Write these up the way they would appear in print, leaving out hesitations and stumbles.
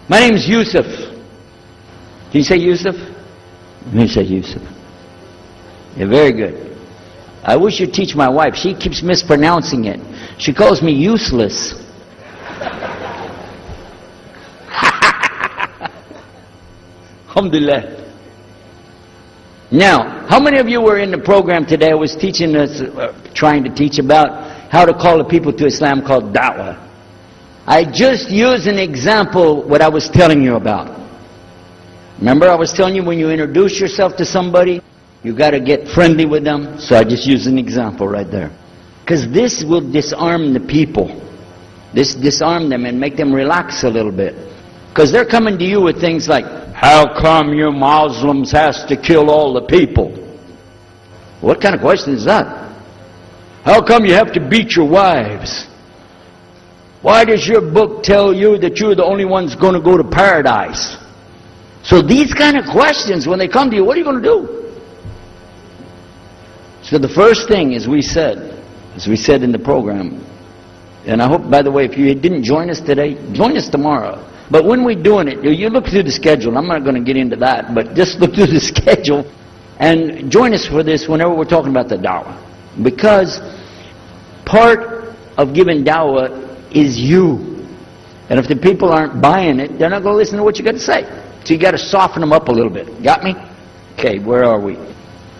My name is Yusuf. Can you say Yusuf? Let me say Yusuf. Yeah, very good. I wish you'd teach my wife. She keeps mispronouncing it. She calls me useless. Alhamdulillah. Now, how many of you were in the program today? I was teaching us, trying to teach about how to call the people to Islam called da'wah. I just used an example what I was telling you about. Remember I was telling you when you introduce yourself to somebody, you got to get friendly with them. So I just used an example right there. Because this will disarm the people. This disarm them and make them relax a little bit. Because they're coming to you with things like, how come you Muslims has to kill all the people? What kind of question is that? How come you have to beat your wives? Why does your book tell you that you're the only ones going to go to paradise? So these kind of questions, when they come to you, what are you going to do? So the first thing, as we said in the program, and I hope, by the way, if you didn't join us today, join us tomorrow. But when we're doing it, you look through the schedule. I'm not going to get into that, but just look through the schedule and join us for this whenever we're talking about the da'wah. Because part of giving da'wah is you. And if the people aren't buying it, they're not going to listen to what you got to say. So you got to soften them up a little bit. Got me? Okay, where are we?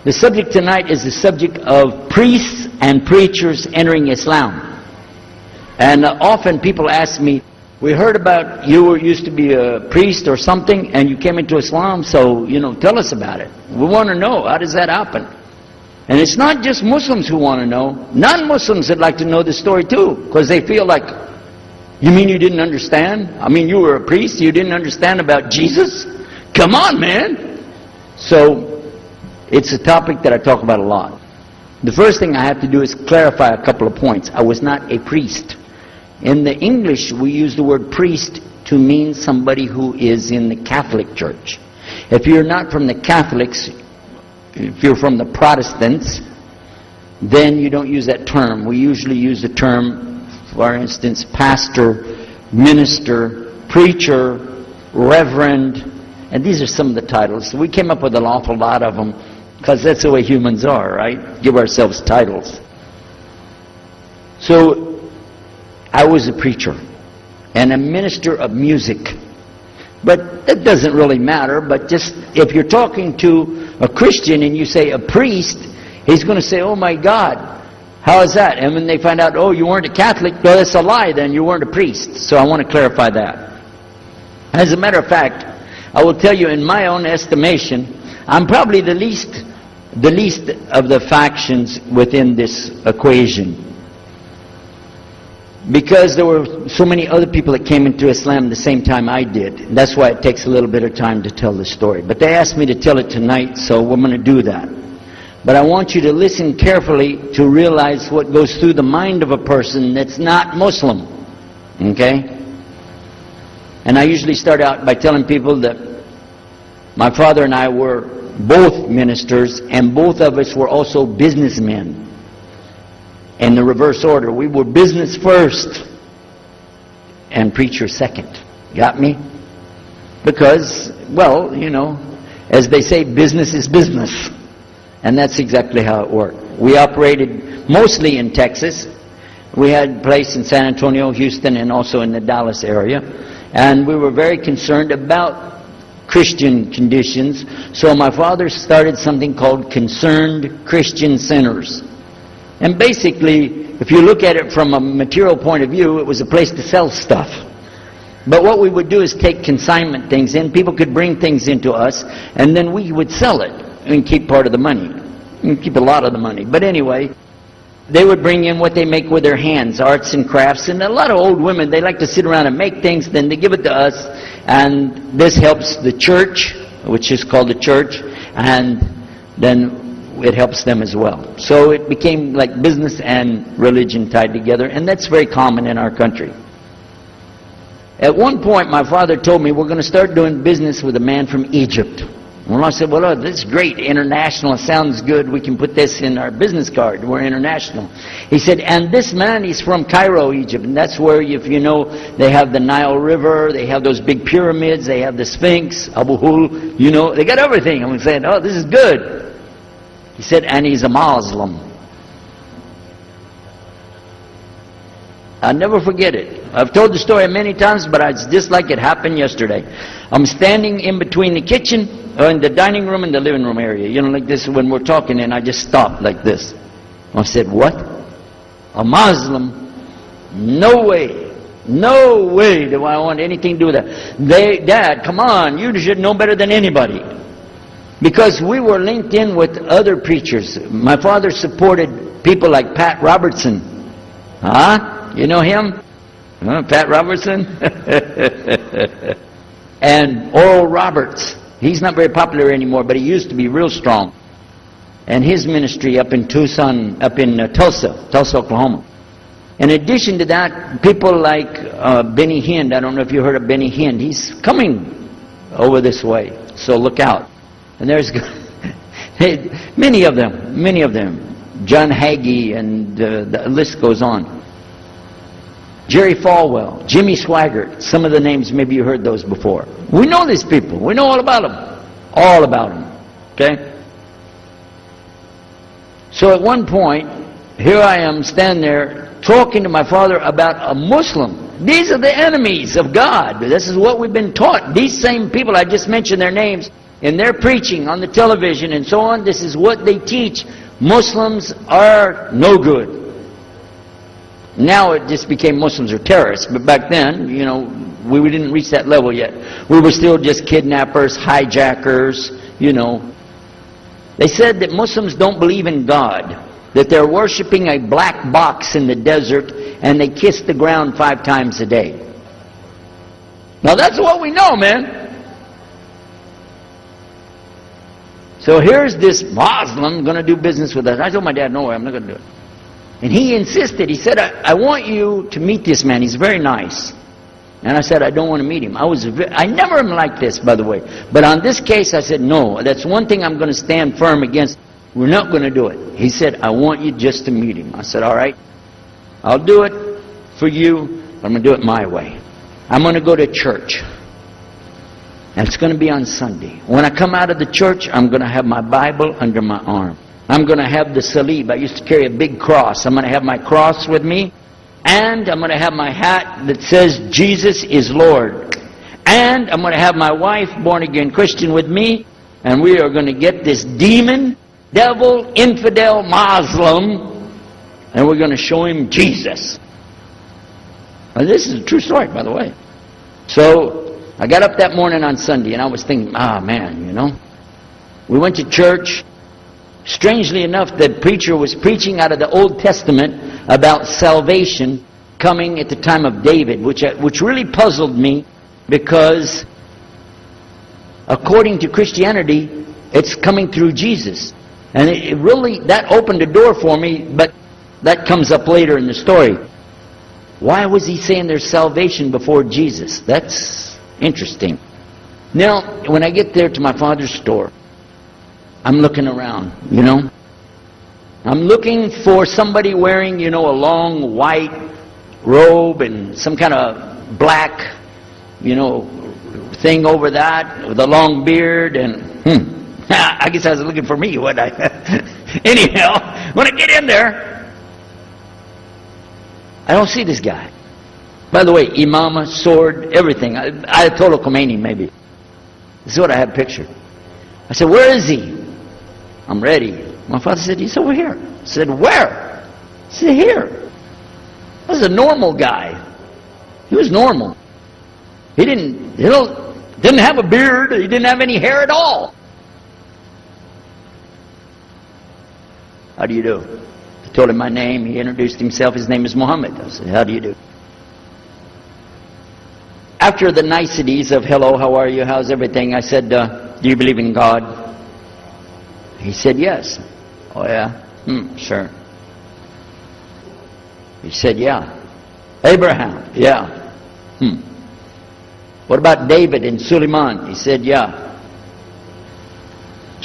The subject tonight is the subject of priests and preachers entering Islam. And often people ask me, we heard about you used to be a priest or something and you came into Islam, so, tell us about it. We want to know, how does that happen? And it's not just Muslims who want to know. Non-Muslims would like to know the story too, because they feel like, you mean you didn't understand? I mean, you were a priest, you didn't understand about Jesus? Come on, man! So, it's a topic that I talk about a lot. The first thing I have to do is clarify a couple of points. I was not a priest. In the English, we use the word priest to mean somebody who is in the Catholic Church. If you're not from the Catholics, if you're from the Protestants, then you don't use that term. We usually use the term, for instance, pastor, minister, preacher, reverend, and these are some of the titles. We came up with an awful lot of them because that's the way humans are, right? Give ourselves titles. So, I was a preacher and a minister of music. But that doesn't really matter, but just if you're talking to a Christian and you say a priest, he's going to say, oh my God, how is that? And when they find out, oh, you weren't a Catholic, well, that's a lie then, you weren't a priest. So I want to clarify that. As a matter of fact, I will tell you in my own estimation, I'm probably the least of the factions within this equation. Because there were so many other people that came into Islam at the same time I did. That's why it takes a little bit of time to tell the story. But they asked me to tell it tonight, so we're going to do that. But I want you to listen carefully to realize what goes through the mind of a person that's not Muslim. Okay? And I usually start out by telling people that my father and I were both ministers, and both of us were also businessmen. In the reverse order. We were business first and preacher second. Got me? Because, well, as they say, business is business. And that's exactly how it worked. We operated mostly in Texas. We had a place in San Antonio, Houston, and also in the Dallas area. And we were very concerned about Christian conditions. So my father started something called Concerned Christian Centers. And basically, if you look at it from a material point of view, it was a place to sell stuff. But what we would do is take consignment things in. People could bring things into us, and then we would sell it and keep part of the money. And keep a lot of the money. But anyway, they would bring in what they make with their hands, arts and crafts. And a lot of old women, they like to sit around and make things, then they give it to us. And this helps the church, which is called the church, and then it helps them as well. So it became like business and religion tied together, and that's very common in our country. At one point, my father told me, we're going to start doing business with a man from Egypt. Well, I said, well, this is great. International sounds good. We can put this in our business card. We're international. He said, and this man, he's from Cairo, Egypt. And that's where, if you know, they have the Nile River. They have those big pyramids. They have the Sphinx, Abu Hul. You know, they got everything. I'm saying, oh, this is good. He said, and he's a Muslim. I'll never forget it. I've told the story many times, but it's just like it happened yesterday. I'm standing in between the kitchen, in the dining room and the living room area. You know, like this when we're talking, and I just stopped like this. I said, what? A Muslim? No way. No way do I want anything to do with that. Dad, come on, you should know better than anybody. Because we were linked in with other preachers. My father supported people like Pat Robertson. Huh? You know him? Pat Robertson? And Oral Roberts. He's not very popular anymore, but he used to be real strong. And his ministry up in Tucson, up in Tulsa, Oklahoma. In addition to that, people like Benny Hinn. I don't know if you heard of Benny Hinn. He's coming over this way, so look out. And there's many of them. John Hagee, and the list goes on. Jerry Falwell, Jimmy Swaggart, some of the names, maybe you heard those before. We know these people. We know all about them. All about them. Okay? So at one point, here I am standing there talking to my father about a Muslim. These are the enemies of God. This is what we've been taught. These same people, I just mentioned their names, in their preaching on the television and so on, this is what they teach. Muslims are no good. Now it just became Muslims are terrorists, but back then, you know, we didn't reach that level yet. We were still just kidnappers, hijackers, you know. They said that Muslims don't believe in God, that they're worshiping a black box in the desert, and they kiss the ground 5 times a day. Now that's what we know, man. So here's this Muslim going to do business with us. I told my dad, no way, I'm not going to do it. And he insisted. He said, I want you to meet this man. He's very nice. And I said, I don't want to meet him. I never am like this, by the way. But on this case, I said, no, that's one thing I'm going to stand firm against. We're not going to do it. He said, I want you just to meet him. I said, all right, I'll do it for you, but I'm going to do it my way. I'm going to go to church. And it's going to be on Sunday. When I come out of the church, I'm going to have my Bible under my arm. I'm going to have the salib. I used to carry a big cross. I'm going to have my cross with me. And I'm going to have my hat that says, Jesus is Lord. And I'm going to have my wife, born-again Christian, with me. And we are going to get this demon, devil, infidel, Muslim, and we're going to show him Jesus. Now, this is a true story, by the way. So I got up that morning on Sunday, and I was thinking, man, you know. We went to church. Strangely enough, the preacher was preaching out of the Old Testament about salvation coming at the time of David, which really puzzled me, because according to Christianity, it's coming through Jesus. And it really, that opened a door for me, but that comes up later in the story. Why was he saying there's salvation before Jesus? That's interesting. Now, when I get there to my father's store, I'm looking around, you know. I'm looking for somebody wearing, you know, a long white robe and some kind of black, you know, thing over that with a long beard, and I guess I was looking for me, wasn't I? Anyhow, when I get in there, I don't see this guy. By the way, imama, sword, everything. Ayatollah Khomeini, maybe. This is what I had pictured. I said, where is he? I'm ready. My father said, he's over here. I said, where? He said, here. I was a normal guy. He was normal. He didn't have a beard. He didn't have any hair at all. How do you do? I told him my name. He introduced himself. His name is Muhammad. I said, how do you do? After the niceties of hello, how are you, how's everything, I said, do you believe in God? He said, yes. Oh, yeah? Sure. He said, yeah. Abraham? Yeah. What about David and Suleiman? He said, yeah.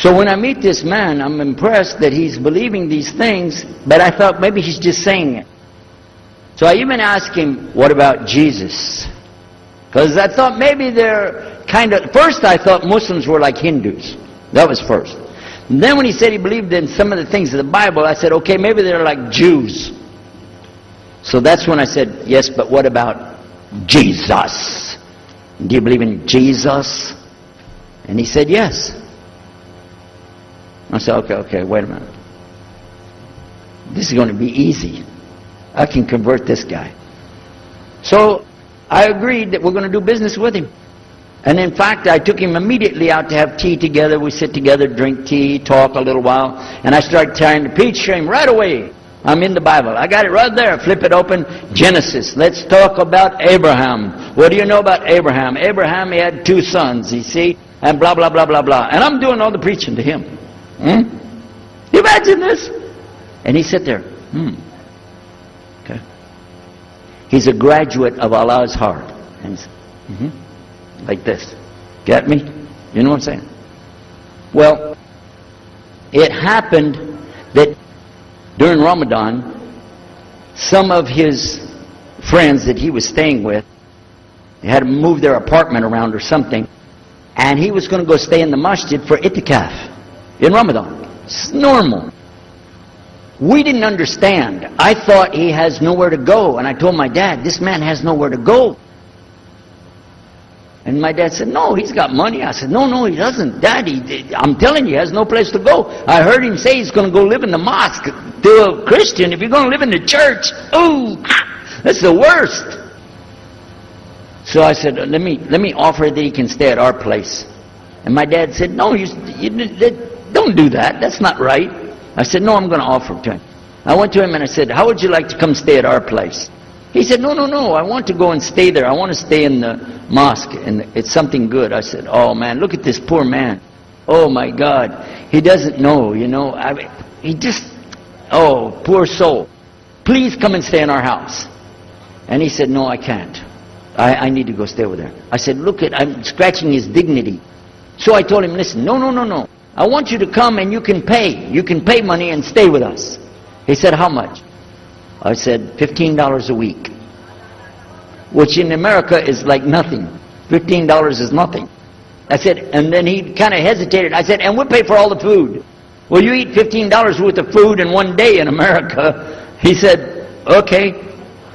So when I meet this man, I'm impressed that he's believing these things, but I thought maybe he's just saying it. So I even asked him, what about Jesus? Because I thought maybe they're kind of, first I thought Muslims were like Hindus. That was first. And then when he said he believed in some of the things of the Bible, I said, okay, maybe they're like Jews. So that's when I said, yes, but what about Jesus? Do you believe in Jesus? And he said, yes. I said, okay, wait a minute. This is going to be easy. I can convert this guy. So I agreed that we're going to do business with him. And in fact, I took him immediately out to have tea together. We sit together, drink tea, talk a little while. And I started trying to preach to him right away. I'm in the Bible. I got it right there. Flip it open. Genesis. Let's talk about Abraham. What do you know about Abraham? Abraham, he had 2 sons, you see. And blah, blah, blah, blah, blah. And I'm doing all the preaching to him. You imagine this? And he sat there. Okay. He's a graduate of Allah's heart. And he's, like this. Get me? You know what I'm saying? Well, it happened that during Ramadan, some of his friends that he was staying with, they had to move their apartment around or something, and he was going to go stay in the masjid for itikaf in Ramadan. It's normal. We didn't understand. I thought he has nowhere to go, and I told my dad, this man has nowhere to go. And my dad said, no, he's got money. I said, no, he doesn't. Daddy, I'm telling you, he has no place to go. I heard him say he's going to go live in the mosque. To a Christian, if you're going to live in the church, ooh, that's the worst. So I said, let me offer that he can stay at our place. And my dad said, no, you don't do that. That's not right. I said, no, I'm going to offer it to him. I went to him and I said, how would you like to come stay at our place? He said, no, I want to go and stay there. I want to stay in the mosque, and it's something good. I said, oh man, look at this poor man. Oh my God. He doesn't know, you know. He just, oh, poor soul. Please come and stay in our house. And he said, no, I can't. I need to go stay over there. I said, look, I'm scratching his dignity. So I told him, listen, no. I want you to come and you can pay. You can pay money and stay with us. He said, how much? I said, $15 a week. Which in America is like nothing. $15 is nothing. I said, and then he kind of hesitated. I said, and we'll pay for all the food. Well, you eat $15 worth of food in one day in America. He said, okay,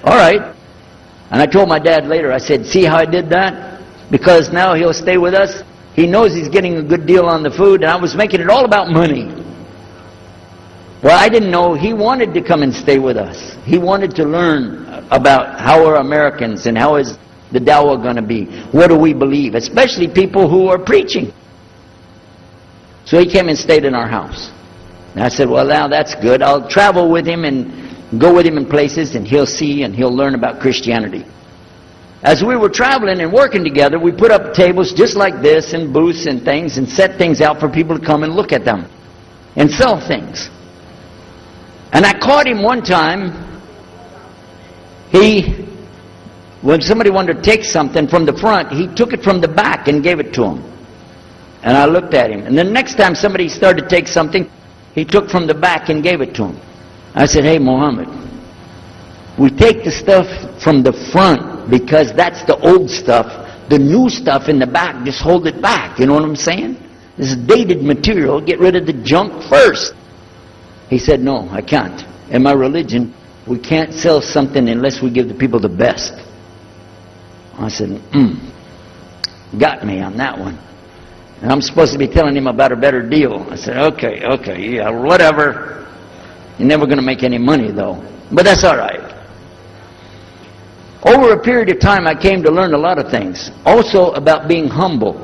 all right. And I told my dad later, I said, see how I did that? Because now he'll stay with us. He knows he's getting a good deal on the food, and I was making it all about money. Well, I didn't know he wanted to come and stay with us. He wanted to learn about how are Americans and how is the dawah going to be. What do we believe? Especially people who are preaching. So he came and stayed in our house. And I said, well, now that's good. I'll travel with him and go with him in places, and he'll see and he'll learn about Christianity. As we were traveling and working together, we put up tables just like this and booths and things and set things out for people to come and look at them and sell things. And I caught him one time. When somebody wanted to take something from the front, he took it from the back and gave it to him. And I looked at him. And the next time somebody started to take something, he took from the back and gave it to him. I said, hey, Muhammad, we take the stuff from the front because that's the old stuff. The new stuff in the back, just hold it back. You know what I'm saying? This is dated material. Get rid of the junk first. He said, no, I can't. In my religion, we can't sell something unless we give the people the best. I said, got me on that one. And I'm supposed to be telling him about a better deal. I said, okay, yeah, whatever. You're never going to make any money, though. But that's all right. Over a period of time, I came to learn a lot of things. Also about being humble.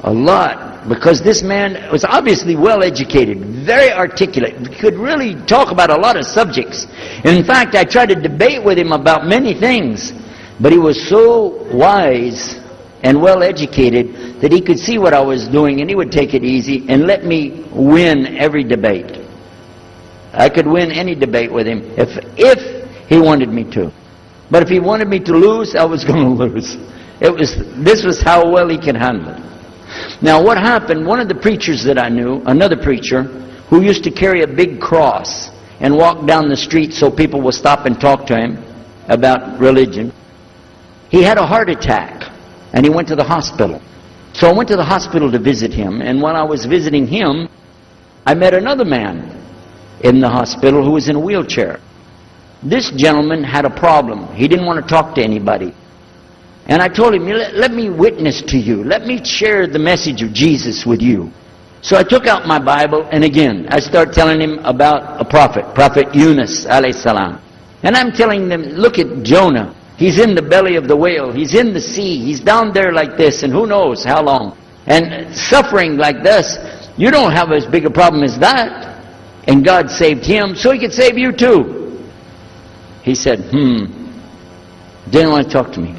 A lot. Because this man was obviously well educated, very articulate, could really talk about a lot of subjects. And in fact, I tried to debate with him about many things, but he was so wise and well educated that he could see what I was doing and he would take it easy and let me win every debate. I could win any debate with him if he wanted me to. But if he wanted me to lose, I was going to lose. This was how well he could handle it. Now what happened, one of the preachers that I knew, another preacher, who used to carry a big cross and walk down the street so people would stop and talk to him about religion, he had a heart attack and he went to the hospital. So I went to the hospital to visit him, and while I was visiting him, I met another man in the hospital who was in a wheelchair. This gentleman had a problem. He didn't want to talk to anybody. And I told him, let me witness to you. Let me share the message of Jesus with you. So I took out my Bible, and again, I start telling him about a prophet, Prophet Yunus, alayhi salam. And I'm telling them, look at Jonah. He's in the belly of the whale. He's in the sea. He's down there like this, and who knows how long. And suffering like this, you don't have as big a problem as that. And God saved him, so he could save you too. He said, didn't want to talk to me.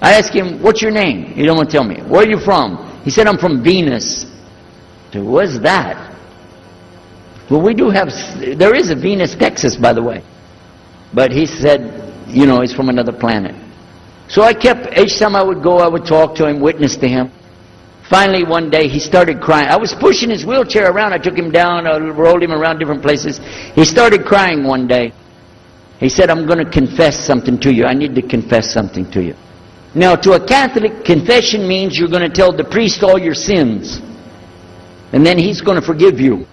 I asked him, what's your name? He don't want to tell me. Where are you from? He said, I'm from Venus. I said, what's that? Well, we do have, there is a Venus, Texas, by the way. But he said, you know, he's from another planet. So I kept, each time I would go, I would talk to him, witness to him. Finally, one day, he started crying. I was pushing his wheelchair around. I took him down, I rolled him around different places. He started crying one day. He said, I'm going to confess something to you. I need to confess something to you. Now, to a Catholic, confession means you're going to tell the priest all your sins. And then he's going to forgive you.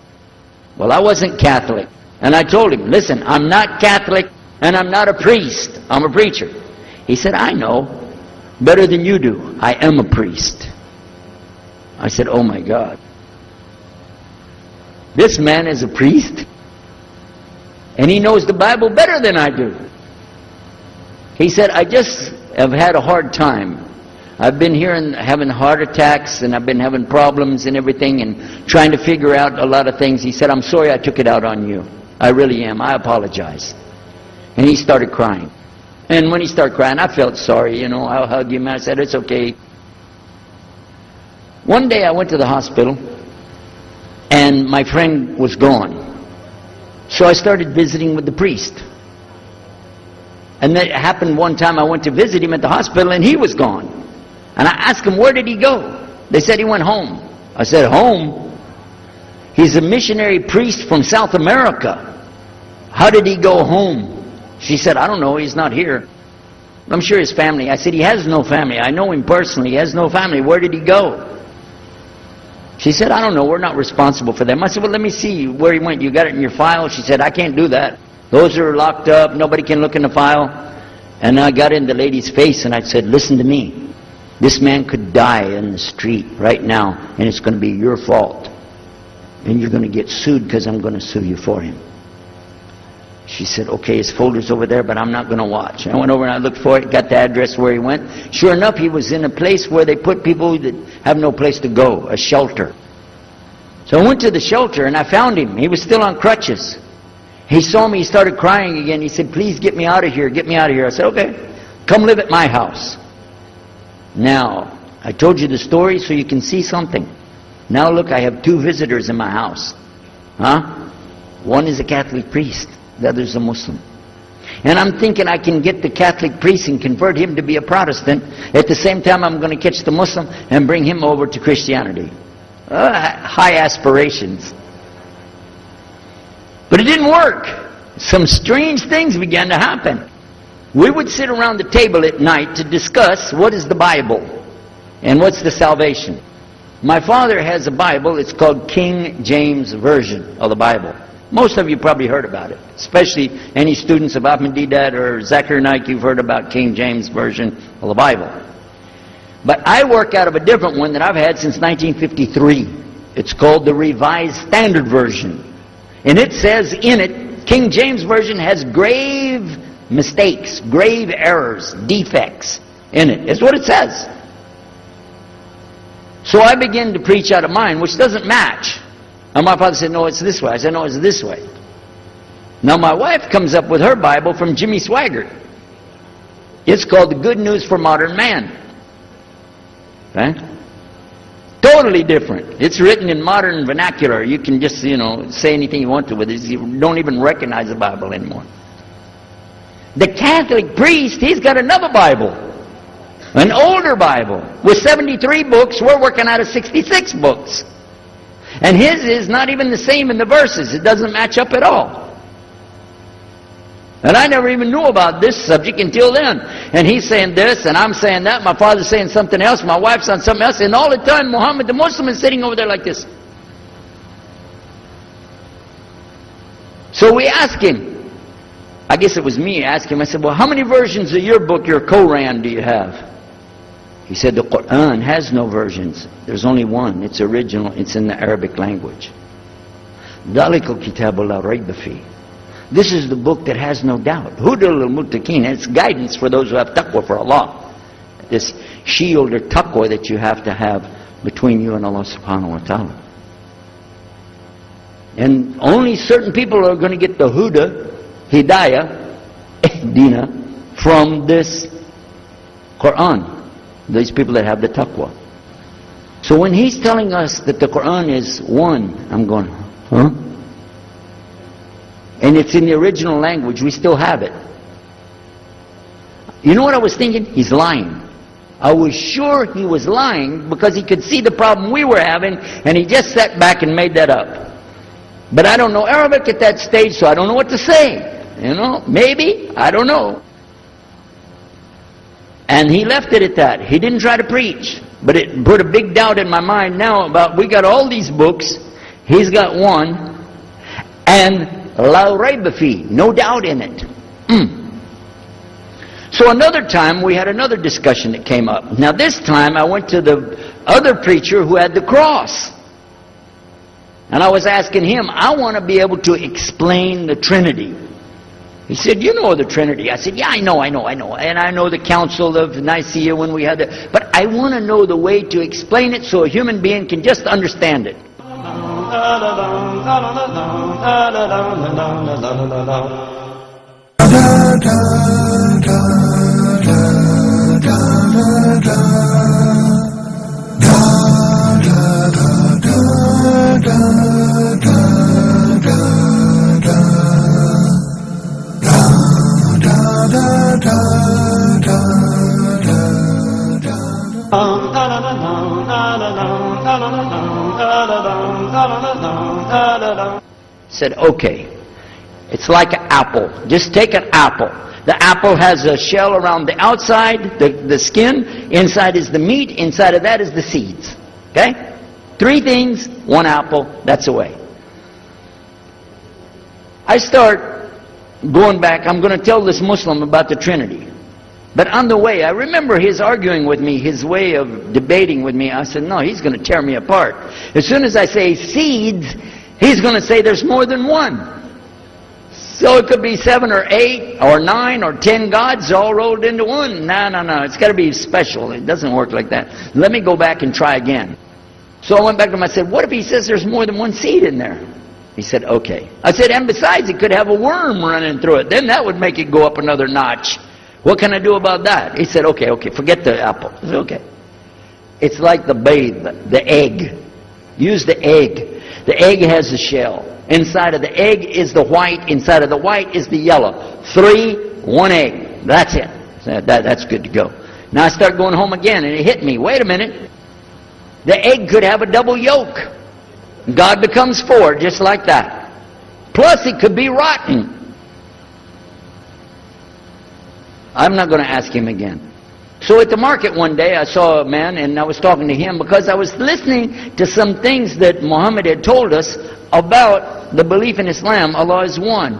Well, I wasn't Catholic. And I told him, listen, I'm not Catholic and I'm not a priest. I'm a preacher. He said, I know. Better than you do. I am a priest. I said, oh my God. This man is a priest? And he knows the Bible better than I do. He said, I just have had a hard time. I've been here and having heart attacks, and I've been having problems and everything, and trying to figure out a lot of things. He said, I'm sorry I took it out on you. I really am. I apologize. And he started crying. And when he started crying, I felt sorry, you know. I hugged him. I said, it's okay. One day I went to the hospital, and my friend was gone. So I started visiting with the priest. And that happened one time. I went to visit him at the hospital, and he was gone. And I asked him, where did he go? They said he went home. I said, home? He's a missionary priest from South America. How did he go home? She said, I don't know. He's not here. I'm sure his family. I said, he has no family. I know him personally. He has no family. Where did he go? She said, I don't know. We're not responsible for them. I said, well, let me see where he went. You got it in your file? She said, I can't do that. Those are locked up. Nobody can look in the file. And I got in the lady's face and I said, listen to me. This man could die in the street right now, and it's going to be your fault. And you're going to get sued because I'm going to sue you for him. She said, okay, his folder's over there, but I'm not going to watch. I went over and I looked for it, got the address where he went. Sure enough, he was in a place where they put people that have no place to go, a shelter. So I went to the shelter and I found him. He was still on crutches. He saw me, he started crying again. He said, please get me out of here, get me out of here. I said, okay, come live at my house. Now, I told you the story so you can see something. Now look, I have 2 visitors in my house. One is a Catholic priest. The other is a Muslim. And I'm thinking I can get the Catholic priest and convert him to be a Protestant. At the same time, I'm going to catch the Muslim and bring him over to Christianity. High aspirations. But it didn't work. Some strange things began to happen. We would sit around the table at night to discuss what is the Bible and what's the salvation. My father has a Bible. It's called King James Version of the Bible. Most of you probably heard about it, especially any students of Ahmadiyyat or Zakir Naik. You've heard about King James Version of the Bible. But I work out of a different one that I've had since 1953. It's called the Revised Standard Version. And it says in it, King James Version has grave mistakes, grave errors, defects in it. It's what it says. So I began to preach out of mine, which doesn't match. And my father said, no, it's this way. I said, no, it's this way. Now my wife comes up with her Bible from Jimmy Swaggart. It's called The Good News for Modern Man. Okay? Totally different. It's written in modern vernacular. You can just, say anything you want to with it. You don't even recognize the Bible anymore. The Catholic priest, he's got another Bible. An older Bible with 73 books, we're working out of 66 books. And his is not even the same in the verses. It doesn't match up at all. And I never even knew about this subject until then. And he's saying this, and I'm saying that, my father's saying something else, my wife's saying something else, and all the time Muhammad the Muslim is sitting over there like this. So we asked him, I guess it was me, I asked him, I said, well, how many versions of your book, your Quran, do you have? He said, the Quran has no versions. There's only one. It's original. It's in the Arabic language. ذَلِكَ الْكِتَابُ لَا رَيْبَ فِيهِ. This is the book that has no doubt. هُدًى لِلْمُتَّقِينَ. It's guidance for those who have taqwa for Allah. This shield or taqwa that you have to have between you and Allah subhanahu wa ta'ala. And only certain people are going to get the huda, hidayah, dina, from this Quran. These people that have the taqwa. So when he's telling us that the Quran is one, I'm going, huh? And it's in the original language, we still have it. You know what I was thinking? He's lying. I was sure he was lying because he could see the problem we were having, and he just sat back and made that up. But I don't know Arabic at that stage, so I don't know what to say. You know, maybe, I don't know. And he left it at that. He didn't try to preach. But it put a big doubt in my mind now about, we got all these books, he's got one, and la rayba fi, no doubt in it. So another time we had another discussion that came up. Now this time I went to the other preacher who had the cross. And I was asking him, I want to be able to explain the Trinity. He said, you know the Trinity. I said, yeah, I know. And I know the Council of Nicaea when we had it. But I want to know the way to explain it so a human being can just understand it. Said, okay, it's like an apple. Just take an apple. The apple has a shell around the outside, the skin. Inside is the meat. Inside of that is the seeds. Okay? 3 things, 1 apple. That's the way. I start going back. I'm going to tell this Muslim about the Trinity. But on the way, I remember his arguing with me, his way of debating with me. I said, no, he's going to tear me apart. As soon as I say seeds, he's going to say there's more than one. So it could be 7 or 8 or 9 or 10 gods all rolled into one. No. It's got to be special. It doesn't work like that. Let me go back and try again. So I went back to him. I said, what if he says there's more than one seed in there? He said, okay. I said, and besides, it could have a worm running through it. Then that would make it go up another notch. What can I do about that? He said, okay, forget the apple. I said, okay. It's like the babe, the egg. Use the egg. The egg has a shell. Inside of the egg is the white. Inside of the white is the yellow. 3, 1 egg. That's it. That's good to go. Now I start going home again, and it hit me. Wait a minute. The egg could have a double yolk. God becomes 4, just like that. Plus it could be rotten. I'm not going to ask him again. So at the market one day, I saw a man, and I was talking to him because I was listening to some things that Muhammad had told us about the belief in Islam, Allah is one.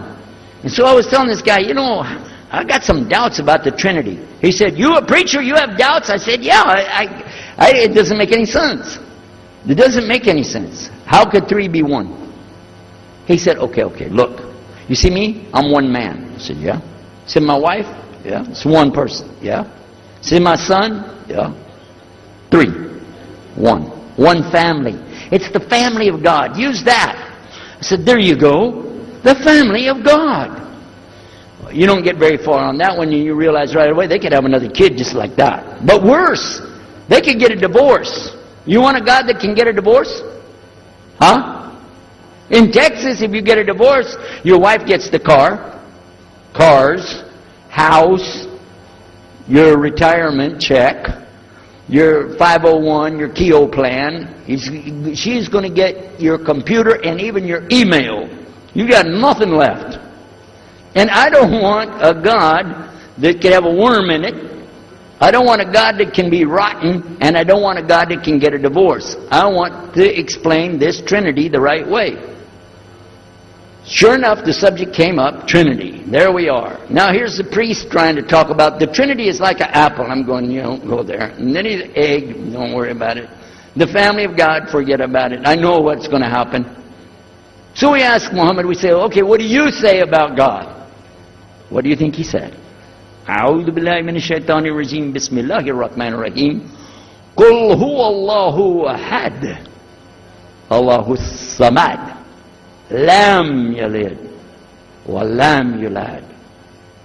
And so I was telling this guy, you know, I got some doubts about the Trinity. He said, you a preacher, you have doubts? I said, yeah, it doesn't make any sense. It doesn't make any sense. How could 3 be 1? He said, okay, look. You see me? I'm one man. I said, yeah. He said, my wife? Yeah. It's one person. Yeah. See my son? Yeah. 3. 1. One family. It's the family of God. Use that. I said, there you go. The family of God. You don't get very far on that one, and you realize right away they could have another kid just like that. But worse, they could get a divorce. You want a God that can get a divorce? Huh? In Texas, if you get a divorce, your wife gets the car, cars, house, your retirement check, your 501, your Keogh plan. She's going to get your computer and even your email. You got nothing left. And I don't want a God that can have a worm in it. I don't want a God that can be rotten, and I don't want a God that can get a divorce. I want to explain this Trinity the right way. Sure enough, the subject came up, Trinity. There we are. Now here's the priest trying to talk about the Trinity is like an apple. I'm going, you don't go there. And then he's an egg, don't worry about it. The family of God, forget about it. I know what's going to happen. So we ask Muhammad, we say, okay, what do you say about God? What do you think he said? أعوذ بالله من الشيطان الرجيم بسم الله الرحمن الرحيم قل هو الله أحد الله الصمد لم يلد ولم يولد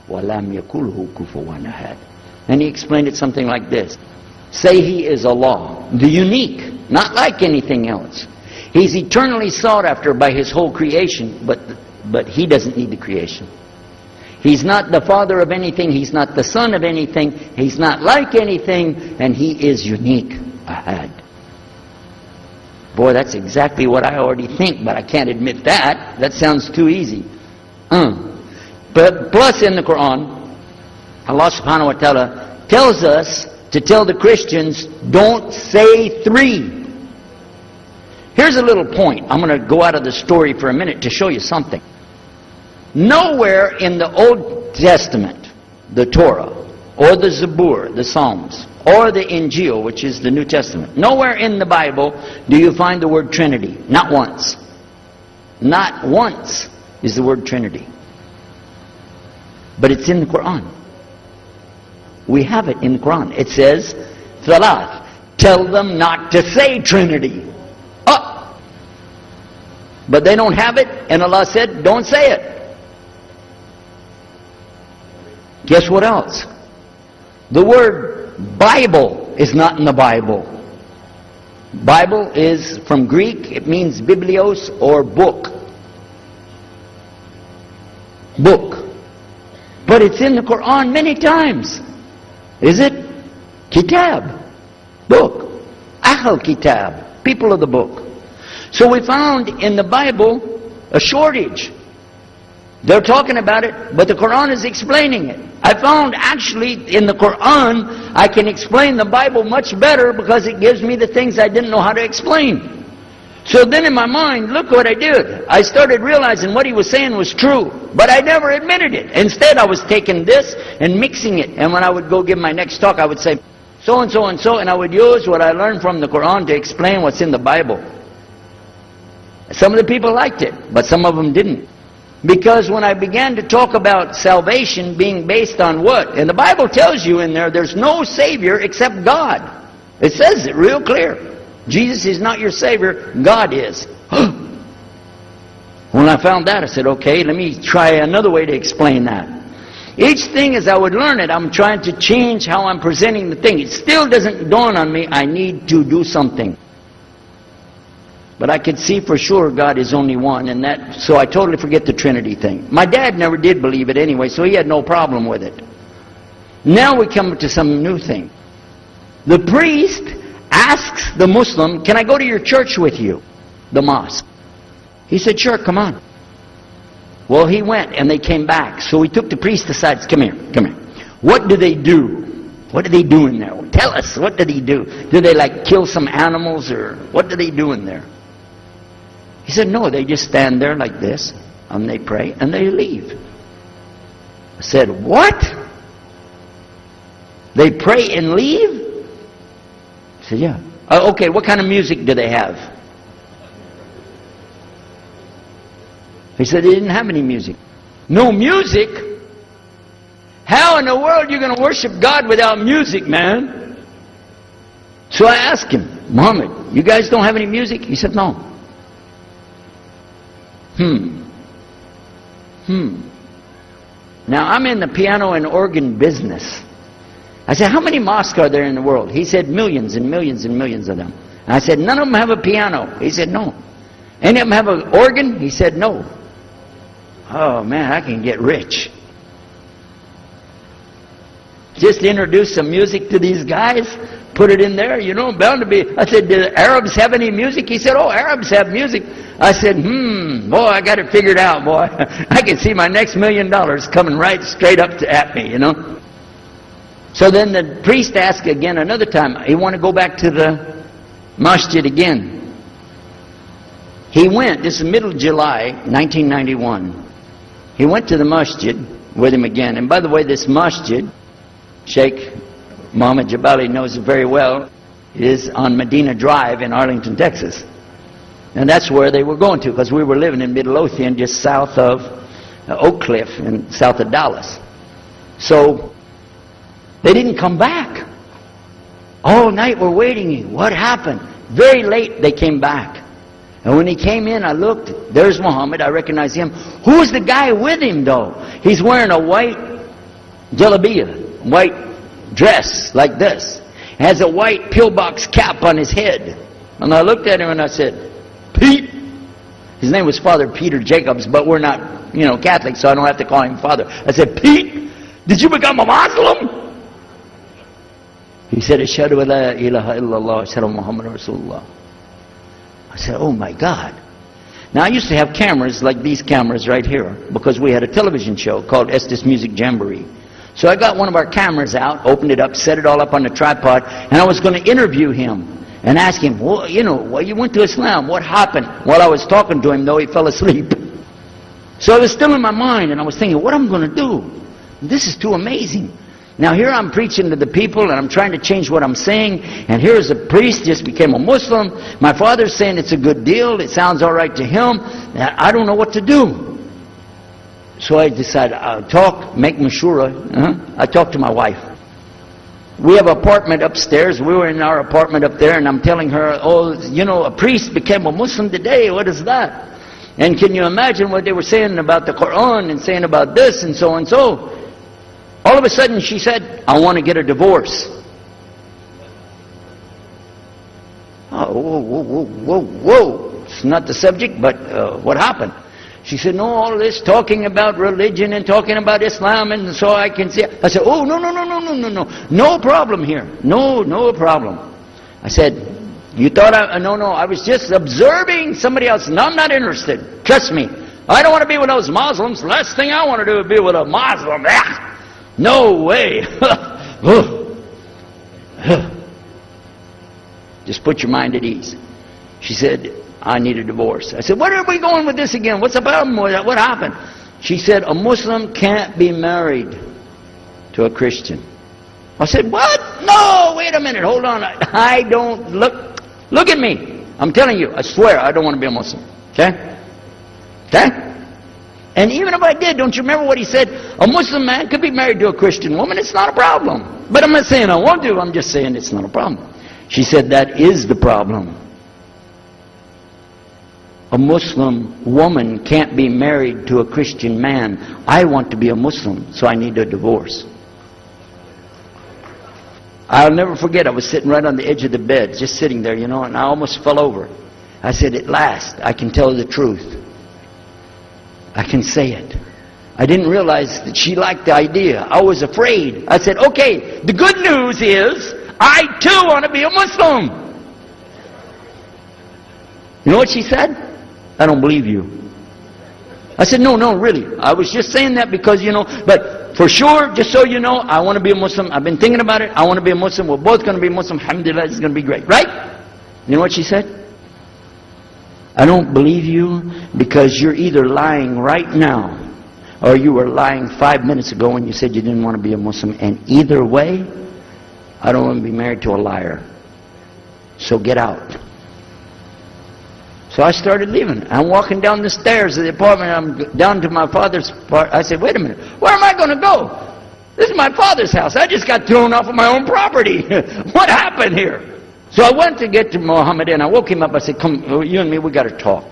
ولم يكن له كفوا أحد. And he explained it something like this. Say he is Allah, the unique, not like anything else. He's eternally sought after by his whole creation, but he doesn't need the creation. He's not the father of anything. He's not the son of anything. He's not like anything. And he is unique. Ahad. Boy, that's exactly what I already think, but I can't admit that. That sounds too easy. But plus in the Quran, Allah subhanahu wa ta'ala tells us to tell the Christians, don't say three. Here's a little point. I'm going to go out of the story for a minute to show you something. Nowhere in the Old Testament, the Torah, or the Zabur, the Psalms, or the Injil, which is the New Testament, nowhere in the Bible do you find the word Trinity. Not once. Not once is the word Trinity. But it's in the Quran. We have it in the Quran. It says, Thalath, tell them not to say Trinity. But they don't have it, and Allah said, don't say it. Guess what else? The word Bible is not in the Bible. Bible is from Greek, it means biblios or book. Book. But it's in the Quran many times. Is it? Kitab. Book. Ahl Kitab. People of the book. So we found in the Bible a shortage. They're talking about it, but the Quran is explaining it. I found actually in the Quran, I can explain the Bible much better because it gives me the things I didn't know how to explain. So then in my mind, look what I did. I started realizing what he was saying was true, but I never admitted it. Instead, I was taking this and mixing it. And when I would go give my next talk, I would say, so and so and so, and I would use what I learned from the Quran to explain what's in the Bible. Some of the people liked it, but some of them didn't. Because when I began to talk about salvation being based on what? And the Bible tells you in there's no Savior except God. It says it real clear. Jesus is not your Savior, God is. When I found that, I said, okay, let me try another way to explain that. Each thing as I would learn it, I'm trying to change how I'm presenting the thing. It still doesn't dawn on me, I need to do something. But I could see for sure God is only one, and so I totally forget the Trinity thing. My dad never did believe it anyway, so he had no problem with it. Now we come to some new thing. The priest asks the Muslim, can I go to your church with you? The mosque. He said, sure, come on. Well, he went, and they came back. So he took the priest aside and said, come here, come here. What do they do? What do they do in there? Tell us, what did he do? Do they like kill some animals, or what do they do in there? He said, no, they just stand there like this, and they pray, and they leave. I said, what? They pray and leave? I said, yeah. Okay, what kind of music do they have? He said they didn't have any music. No music? How in the world are you going to worship God without music, man? So I asked him, Muhammad, you guys don't have any music? He said, no. Now, I'm in the piano and organ business. I said, how many mosques are there in the world? He said, millions and millions and millions of them. And I said, none of them have a piano. He said, no. Any of them have an organ? He said, no. Oh, man, I can get rich. just introduce some music to these guys, put it in there, you know, bound to be. I said, do the Arabs have any music? He said, oh, Arabs have music. I said, boy, I got it figured out, boy. I can see my next $1 million coming right straight up at me, you know. So then the priest asked again another time, he wanted to go back to the masjid again. He went, this is middle of July, 1991. He went to the masjid with him again. And by the way, this masjid, Sheikh Mohammed Jabali knows it very well, is on Medina Drive in Arlington, Texas. And that's where they were going to, because we were living in Midlothian, just south of Oak Cliff and south of Dallas. So they didn't come back. All night we're waiting. What happened? Very late they came back. And when he came in, I looked. There's Muhammad. I recognize him. Who's the guy with him, though? He's wearing a white jalabiyah, white dress like this. Has a white pillbox cap on his head. And I looked at him and I said, Pete. His name was Father Peter Jacobs, but we're not, you know, Catholic, so I don't have to call him Father. I said, Pete, did you become a Muslim? He said, Ashhadu an la ilaha illallah, Ashhadu Muhammad Rasulullah. I said, oh my God. Now I used to have cameras like these cameras right here, because we had a television show called Estes Music Jamboree. So I got one of our cameras out, opened it up, set it all up on the tripod, and I was going to interview him and ask him, well, you know, well, you went to Islam, what happened? While I was talking to him, though, he fell asleep. So it was still in my mind, and I was thinking, what am I going to do? This is too amazing. Now here I'm preaching to the people, and I'm trying to change what I'm saying, and here's a priest, just became a Muslim. My father's saying it's a good deal, it sounds all right to him. I don't know what to do. So I decided, I'll talk, make mashura. I talked to my wife. We have an apartment upstairs. We were in our apartment up there, and I'm telling her, oh, you know, a priest became a Muslim today. What is that? And can you imagine what they were saying about the Quran and saying about this and so and so? All of a sudden she said, I want to get a divorce. Oh, whoa. It's not the subject, but what happened? She said, no, all this talking about religion and talking about Islam, and so I can see. I said, oh, no. No problem here. No problem. I said, you thought no, I was just observing somebody else. No, I'm not interested. Trust me. I don't want to be with those Muslims. Last thing I want to do is be with a Muslim. No way. Just put your mind at ease. She said, I need a divorce. I said, where are we going with this again? What's the problem with that? What happened? She said, a Muslim can't be married to a Christian. I said, what? No, wait a minute, hold on. I don't, look at me. I'm telling you, I swear, I don't want to be a Muslim. Okay? And even if I did, don't you remember what he said? A Muslim man could be married to a Christian woman, it's not a problem. But I'm not saying I won't do, I'm just saying it's not a problem. She said, that is the problem. A Muslim woman can't be married to a Christian man. I want to be a Muslim, so I need a divorce. I'll never forget, I was sitting right on the edge of the bed, just sitting there, you know, and I almost fell over. I said, at last, I can tell the truth. I can say it. I didn't realize that she liked the idea. I was afraid. I said, okay, the good news is, I too want to be a Muslim. You know what she said? I don't believe you. I said, no, really. I was just saying that because, you know, but for sure, just so you know, I want to be a Muslim. I've been thinking about it. I want to be a Muslim. We're both going to be Muslim. Alhamdulillah, it's going to be great. Right? You know what she said? I don't believe you because you're either lying right now or you were lying 5 minutes ago when you said you didn't want to be a Muslim. And either way, I don't want to be married to a liar. So get out. So I started leaving. I'm walking down the stairs of the apartment. I'm down to my father's part. I said, wait a minute. Where am I going to go? This is my father's house. I just got thrown off of my own property. What happened here? So I went to get to Muhammad and I woke him up. I said, come, you and me, we got to talk.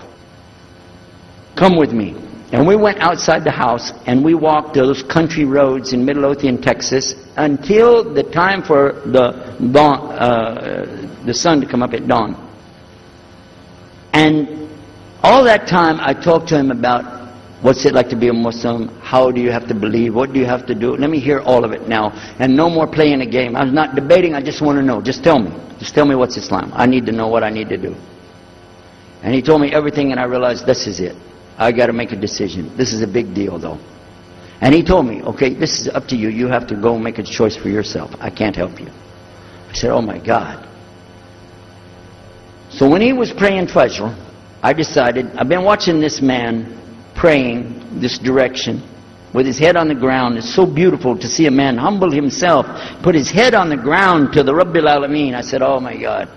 Come with me. And we went outside the house and we walked those country roads in Midlothian, Texas until the time for the sun to come up at dawn. And all that time I talked to him about What's it like to be a Muslim? How do you have to believe? What do you have to do? Let me hear all of it now. And no more playing a game. I'm not debating, I just want to know. Just tell me. Just tell me what's Islam. I need to know what I need to do. And he told me everything, and I realized this is it. I got to make a decision. This is a big deal, though. And he told me, okay, this is up to you. You have to go make a choice for yourself. I can't help you. I said, oh my God. So when he was praying Fajr, I decided, I've been watching this man praying this direction with his head on the ground. It's so beautiful to see a man humble himself, put his head on the ground to the Rabbil Alameen. I said, oh my God,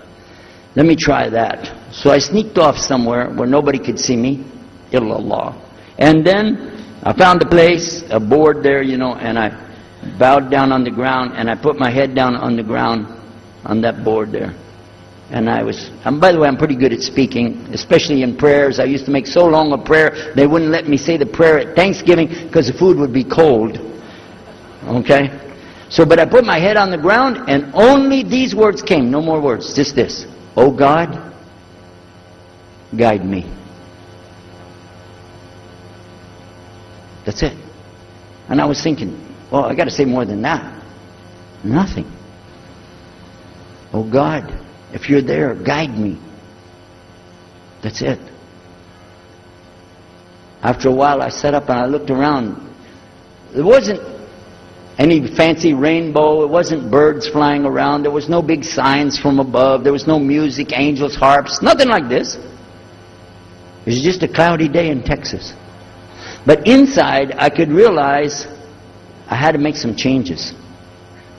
let me try that. So I sneaked off somewhere where nobody could see me, illallah. And then I found a place, a board there, you know, and I bowed down on the ground, and I put my head down on the ground on that board there. And by the way, I'm pretty good at speaking, especially in prayers. I used to make so long a prayer, they wouldn't let me say the prayer at Thanksgiving because the food would be cold. Okay? So, but I put my head on the ground, and only these words came, no more words, just this. Oh God, guide me. That's it. And I was thinking, well, I got to say more than that. Nothing. Oh God, if you're there, guide me. That's it. After a while, I sat up and I looked around. There wasn't any fancy rainbow. It wasn't birds flying around. There was no big signs from above. There was no music, angels, harps, nothing like this. It was just a cloudy day in Texas. But inside, I could realize I had to make some changes.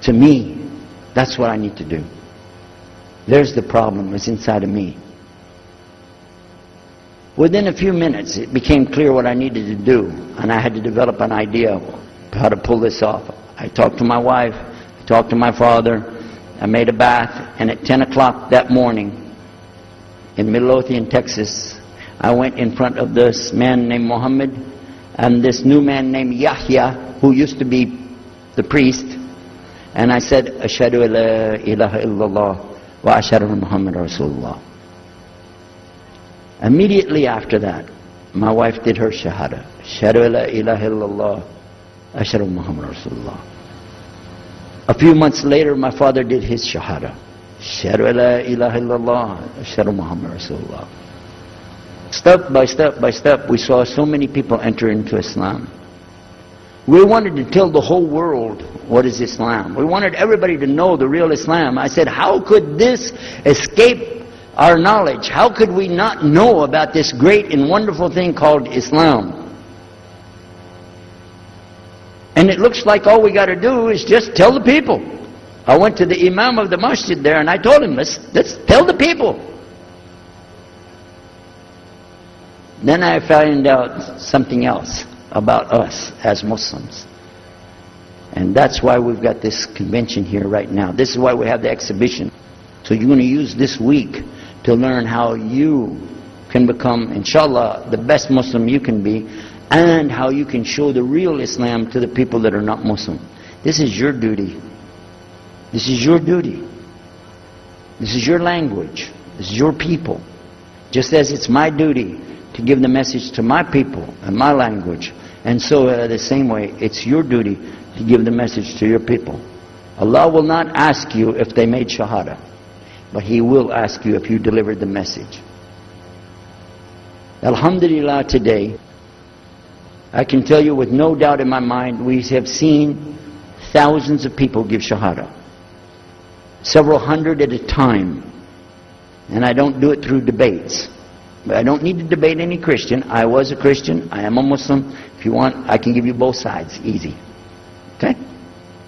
To me, that's what I need to do. There's the problem, it's inside of me. Within a few minutes, it became clear what I needed to do, and I had to develop an idea of how to pull this off. I talked to my wife, I talked to my father, I made a bath, and at 10 o'clock that morning, in Midlothian, Texas, I went in front of this man named Muhammad, and this new man named Yahya, who used to be the priest, and I said, Ashhadu la ilaha illallah wa ashhadu Muhammad Rasulullah. Immediately after that, my wife did her shahada. Ashhadu la ilaha illallah, ashhadu Muhammad Rasulullah. A few months later, my father did his shahada. Ashhadu la ilaha illallah, ashhadu Muhammad Rasulullah. Step by step by step, we saw so many people enter into Islam. We wanted to tell the whole world what is Islam. We wanted everybody to know the real Islam. I said, how could this escape our knowledge? How could we not know about this great and wonderful thing called Islam? And it looks like all we got to do is just tell the people. I went to the Imam of the masjid there and I told him, let's tell the people. Then I found out something else about us as Muslims. And that's why we've got this convention here right now. This is why we have the exhibition. So you're going to use this week to learn how you can become, inshallah, the best Muslim you can be, and how you can show the real Islam to the people that are not Muslim. This is your duty. This is your duty. This is your language. This is your people. Just as it's my duty to give the message to my people and my language. And so the same way, it's your duty to give the message to your people. Allah will not ask you if they made shahada, but He will ask you if you delivered the message. Alhamdulillah, today, I can tell you with no doubt in my mind, we have seen thousands of people give shahada. Several hundred at a time. And I don't do it through debates. But I don't need to debate any Christian. I was a Christian. I am a Muslim. If you want, I can give you both sides. Easy. Okay?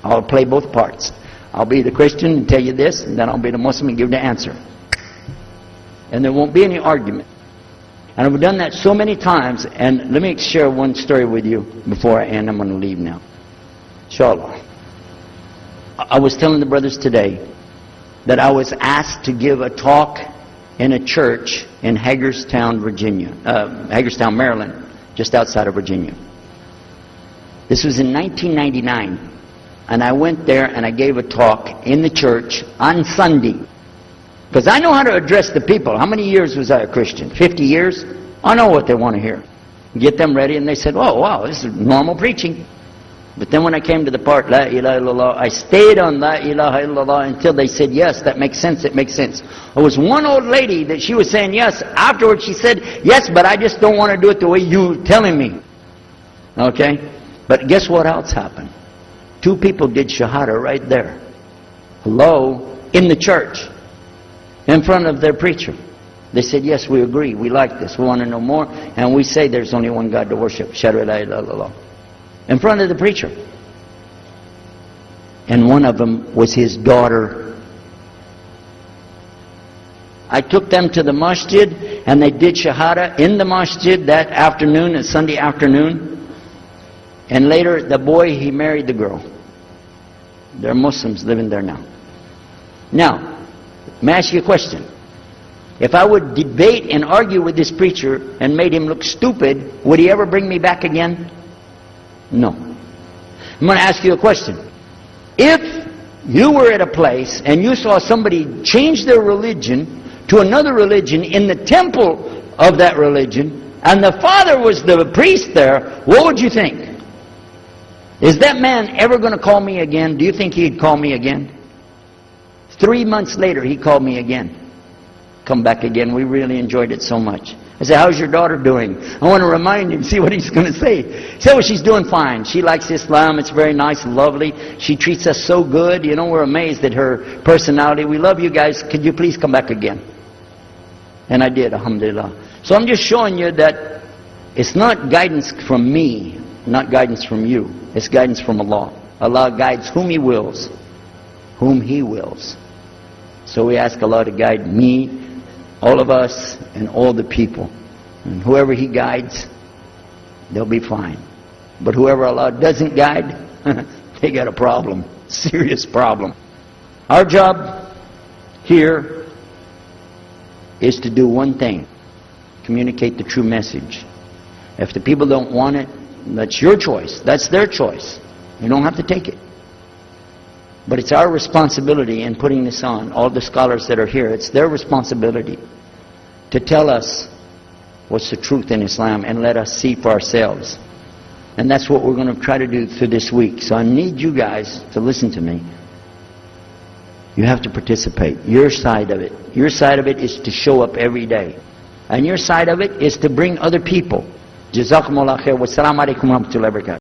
I'll play both parts. I'll be the Christian and tell you this, and then I'll be the Muslim and give the answer. And there won't be any argument. And I've done that so many times. And let me share one story with you before I end. I'm going to leave now. Inshallah. I was telling the brothers today that I was asked to give a talk in a church in Hagerstown, Maryland, just outside of Virginia. This was in 1999. And I went there and I gave a talk in the church on Sunday. Because I know how to address the people. How many years was I a Christian? 50 years? I know what they want to hear. get them ready, and they said, oh, wow, this is normal preaching. But then when I came to the part, La ilaha illallah, I stayed on La ilaha illallah until they said, yes, that makes sense, it makes sense. There was one old lady that she was saying yes. Afterwards she said, yes, but I just don't want to do it the way you're telling me. Okay? But guess what else happened? 2 people did shahada right there. Hello? In the church. In front of their preacher. They said, yes, we agree, we like this, we want to know more, and we say there's only one God to worship. Shahadu la ilaha illallah. In front of the preacher. And one of them was his daughter. I took them to the masjid, and they did shahada in the masjid that afternoon, a Sunday afternoon. And later, the boy, he married the girl. They're Muslims living there now. Now, may I ask you a question? If I would debate and argue with this preacher and made him look stupid, would he ever bring me back again? No. I'm going to ask you a question. If you were at a place and you saw somebody change their religion to another religion in the temple of that religion, and the father was the priest there, what would you think? Is that man ever going to call me again? Do you think he'd call me again? 3 months later, he called me again. Come back again. We really enjoyed it so much. I said, how's your daughter doing? I want to remind him, see what he's going to say. He said, well, she's doing fine. She likes Islam. It's very nice, lovely. She treats us so good. You know, we're amazed at her personality. We love you guys. Could you please come back again? And I did, alhamdulillah. So I'm just showing you that it's not guidance from me, not guidance from you. It's guidance from Allah. Allah guides whom He wills. Whom He wills. So we ask Allah to guide me, all of us, and all the people. And whoever He guides, they'll be fine. But whoever Allah doesn't guide, they got a problem. Serious problem. Our job here is to do one thing. Communicate the true message. If the people don't want it, that's your choice. That's their choice. You don't have to take it. But it's our responsibility in putting this on, all the scholars that are here, it's their responsibility to tell us what's the truth in Islam and let us see for ourselves. And that's what we're going to try to do through this week. So I need you guys to listen to me. You have to participate. Your side of it. Your side of it is to show up every day. And your side of it is to bring other people. Jazakumullah khair. Wassalamu alaikum wa rahmatullahi wa barakatuh.